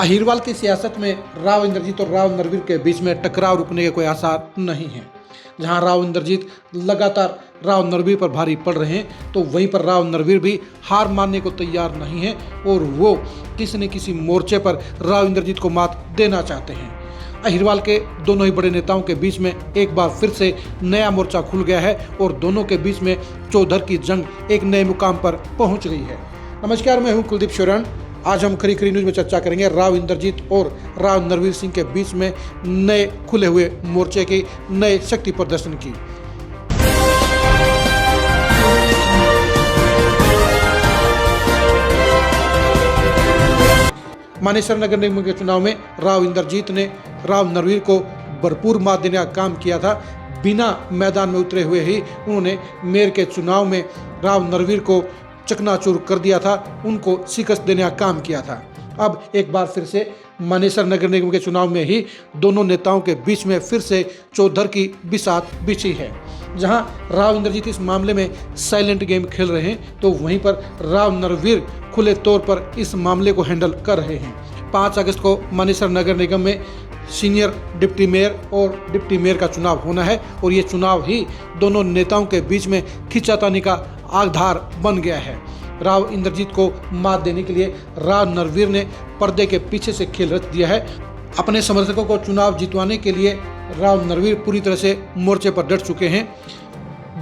अहिरवाल की सियासत में राव इंद्रजीत और राव नरवीर के बीच में टकराव रुकने के कोई आसार नहीं है। जहां राव इंद्रजीत लगातार राव नरवीर पर भारी पड़ रहे हैं, तो वहीं पर राव नरवीर भी हार मानने को तैयार नहीं है और वो किसी न किसी मोर्चे पर राव इंद्रजीत को मात देना चाहते हैं। अहिरवाल के दोनों ही बड़े नेताओं के बीच में एक बार फिर से नया मोर्चा खुल गया है और दोनों के बीच में चौधर की जंग एक नए मुकाम पर पहुंच गई है। नमस्कार, मैं हूं कुलदीप शोरण। आज हम खरी खरी न्यूज में चर्चा करेंगे राव इंद्रजीत और राव नरवीर सिंह के बीच में नए खुले हुए मोर्चे की, नए शक्ति प्रदर्शन की। मानेसर नगर निगम के चुनाव में राव इंद्रजीत ने राव नरवीर को भरपूर मात देने का काम किया था। बिना मैदान में उतरे हुए ही उन्होंने मेयर के चुनाव में राव नरवीर को चकनाचूर कर दिया था, उनको शिकस्त देने का काम किया था। अब एक बार फिर से मानेसर नगर निगम के चुनाव में ही दोनों नेताओं के बीच में फिर से चौधर की बिसात बिछी है। जहां राव इंद्रजीत इस मामले में साइलेंट गेम खेल रहे हैं, तो वहीं पर राव नरवीर खुले तौर पर इस मामले को हैंडल कर रहे हैं। 5 अगस्त को मानेसर नगर निगम में सीनियर डिप्टी मेयर और डिप्टी मेयर का चुनाव होना है और ये चुनाव ही दोनों नेताओं के बीच में खींचातानी का आधार बन गया है। राव इंद्रजीत को मात देने के लिए राव नरवीर ने पर्दे के पीछे से खेल रच दिया है। अपने समर्थकों को चुनाव जितवाने के लिए राव नरवीर पूरी तरह से मोर्चे पर डट चुके हैं।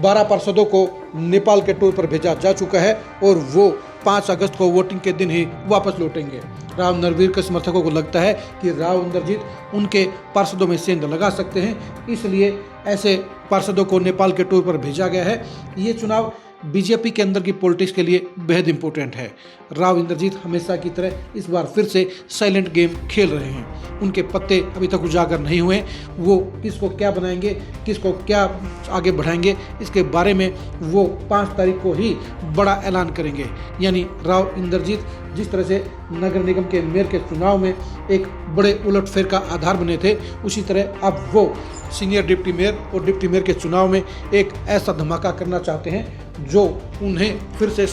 12 पार्षदों को नेपाल के टूर पर भेजा जा चुका है और वो 5 अगस्त को वोटिंग के दिन ही वापस लौटेंगे। राव नरवीर के समर्थकों को लगता है कि राव इंद्रजीत उनके पार्षदों में सेंध लगा सकते हैं, इसलिए ऐसे पार्षदों को नेपाल के टूर पर भेजा गया है। ये चुनाव बीजेपी के अंदर की पॉलिटिक्स के लिए बेहद इंपॉर्टेंट है। राव इंद्रजीत हमेशा की तरह इस बार फिर से साइलेंट गेम खेल रहे हैं। उनके पत्ते अभी तक उजागर नहीं हुए। वो किसको क्या बनाएंगे, किसको क्या आगे बढ़ाएंगे, इसके बारे में वो 5 तारीख को ही बड़ा ऐलान करेंगे। यानी राव इंद्रजीत जिस तरह से नगर निगम के मेयर के चुनाव में एक बड़े उलटफेर का आधार बने थे, उसी तरह अब वो सीनियर डिप्टी मेयर और डिप्टी मेयर के चुनाव में एक ऐसा धमाका करना चाहते हैं जो उन्हें फिर से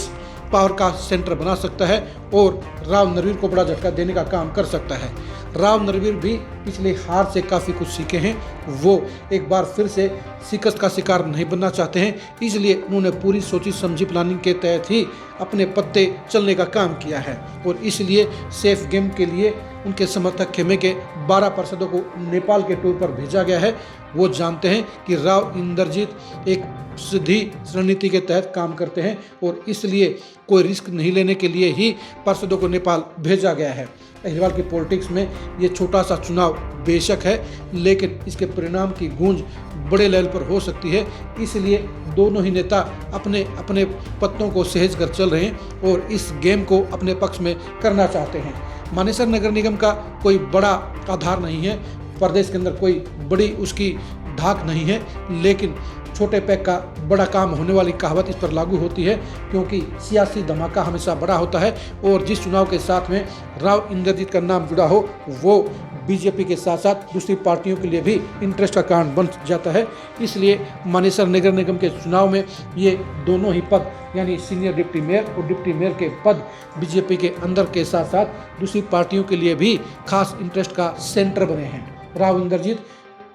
पावर का सेंटर बना सकता है और राव नरवीर को बड़ा झटका देने का काम कर सकता है। राव नरवीर भी पिछले हार से काफ़ी कुछ सीखे हैं। वो एक बार फिर से शिकस्त का शिकार नहीं बनना चाहते हैं, इसलिए उन्होंने पूरी सोची समझी प्लानिंग के तहत ही अपने पत्ते चलने का काम किया है और इसलिए सेफ गेम के लिए उनके समर्थक खेमे के 12 पार्षदों को नेपाल के टूर पर भेजा गया है। वो जानते हैं कि राव इंद्रजीत एक सीधी रणनीति के तहत काम करते हैं और इसलिए कोई रिस्क नहीं लेने के लिए ही पार्षदों को नेपाल भेजा गया है। अहिरवाल की पॉलिटिक्स में ये छोटा सा चुनाव बेशक है, लेकिन इसके परिणाम की गूंज बड़े लेवल पर हो सकती है। इसलिए दोनों ही नेता अपने अपने पत्तों को सहेज कर चल रहे हैं और इस गेम को अपने पक्ष में करना चाहते हैं। मानेसर नगर निगम का कोई बड़ा आधार नहीं है, प्रदेश के अंदर कोई बड़ी उसकी धाक नहीं है, लेकिन छोटे पैक का बड़ा काम होने वाली कहावत इस पर लागू होती है, क्योंकि सियासी धमाका हमेशा बड़ा होता है और जिस चुनाव के साथ में राव इंद्रजीत का नाम जुड़ा हो, वो बीजेपी के साथ साथ दूसरी पार्टियों के लिए भी इंटरेस्ट का कारण बन जाता है। इसलिए मानेसर नगर निगम के चुनाव में ये दोनों ही पद, यानी सीनियर डिप्टी मेयर और डिप्टी मेयर के पद बीजेपी के अंदर के साथ साथ दूसरी पार्टियों के लिए भी खास इंटरेस्ट का सेंटर बने हैं। राव इंद्रजीत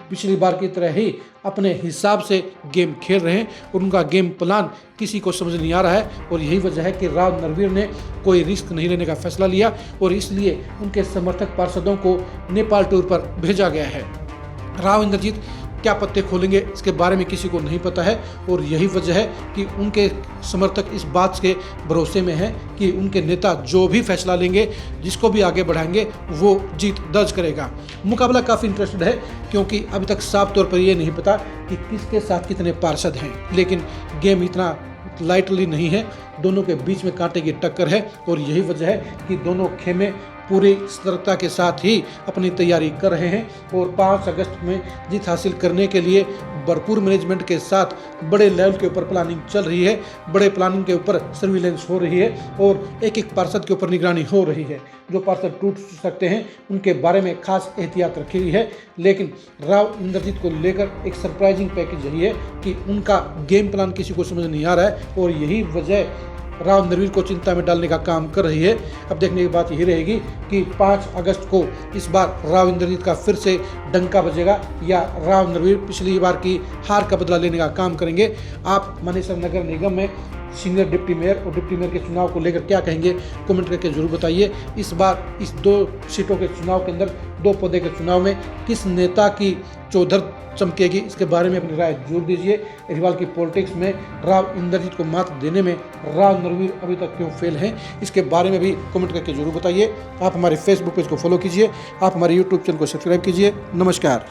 पिछली बार की तरह ही अपने हिसाब से गेम खेल रहे हैं और उनका गेम प्लान किसी को समझ नहीं आ रहा है और यही वजह है कि राव नरवीर ने कोई रिस्क नहीं लेने का फैसला लिया और इसलिए उनके समर्थक पार्षदों को नेपाल टूर पर भेजा गया है। राव इंद्रजीत क्या पत्ते खोलेंगे इसके बारे में किसी को नहीं पता है और यही वजह है कि उनके समर्थक इस बात के भरोसे में हैं कि उनके नेता जो भी फैसला लेंगे, जिसको भी आगे बढ़ाएंगे, वो जीत दर्ज करेगा। मुकाबला काफ़ी इंटरेस्टेड है क्योंकि अभी तक साफ तौर पर ये नहीं पता कि किसके साथ कितने पार्षद हैं, लेकिन गेम इतना लाइटली नहीं है। दोनों के बीच में कांटे की टक्कर है और यही वजह है कि दोनों खेमे पूरी सतर्कता के साथ ही अपनी तैयारी कर रहे हैं और 5 अगस्त में जीत हासिल करने के लिए भरपूर मैनेजमेंट के साथ बड़े लेवल के ऊपर प्लानिंग चल रही है। बड़े प्लानिंग के ऊपर सर्विलेंस हो रही है और एक एक पार्षद के ऊपर निगरानी हो रही है। जो पार्षद टूट सकते हैं उनके बारे में खास एहतियात रखी हुई है, लेकिन राव इंद्रजीत को लेकर एक सरप्राइजिंग पैकेज यही है कि उनका गेम प्लान किसी को समझ नहीं आ रहा है और यही वजह राव नरवीर को चिंता में डालने का काम कर रही है। अब देखने की बात यही रहेगी कि 5 अगस्त को इस बार राव इंद्रजीत का फिर से डंका बजेगा या राव नरवीर पिछली बार की हार का बदला लेने का काम करेंगे। आप मानेसर नगर निगम में सीनियर डिप्टी मेयर और डिप्टी मेयर के चुनाव को लेकर क्या कहेंगे, कमेंट करके जरूर बताइए। इस बार इस 2 सीटों के चुनाव के अंदर 2 पदों के चुनाव में किस नेता की चौधर चमकेगी, इसके बारे में अपनी राय जरूर दीजिए। अग्रवाल की पॉलिटिक्स में राव इंद्रजीत को मात देने में राव नरवीर अभी तक क्यों फेल हैं, इसके बारे में भी कमेंट करके जरूर बताइए। आप हमारे फेसबुक पेज को फॉलो कीजिए, आप हमारे यूट्यूब चैनल को सब्सक्राइब कीजिए। नमस्कार।